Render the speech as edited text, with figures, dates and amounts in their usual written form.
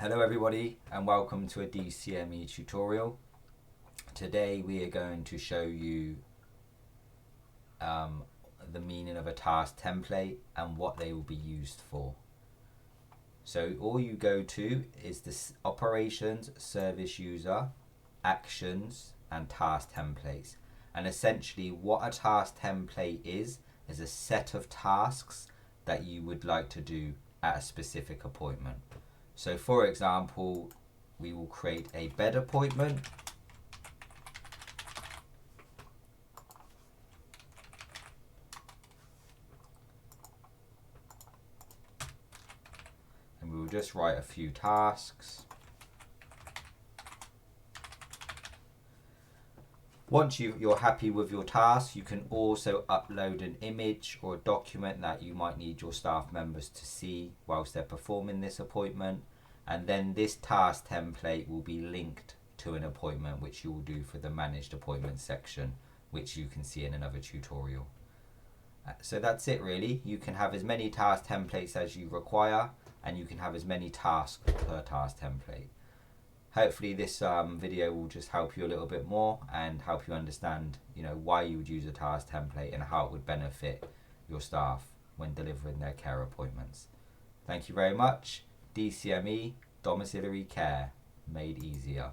Hello everybody and welcome to a DCME tutorial. Today we are going to show you the meaning of a task template and what they will be used for. So all you go to is the operations, service user, actions and task templates. And essentially what a task template is a set of tasks that you would like to do at a specific appointment. So for example, we will create a bed appointment. And we will just write a few tasks. Once you're happy with your task, you can also upload an image or a document that you might need your staff members to see whilst they're performing this appointment. And then this task template will be linked to an appointment which you will do for the managed appointment section, which you can see in another tutorial. So that's it really. You can have as many task templates as you require, and you can have as many tasks per task template. Hopefully this video will just help you a little bit more and help you understand, why you would use a task template and how it would benefit your staff when delivering their care appointments. Thank you very much. DCME, Domiciliary Care Made Easier.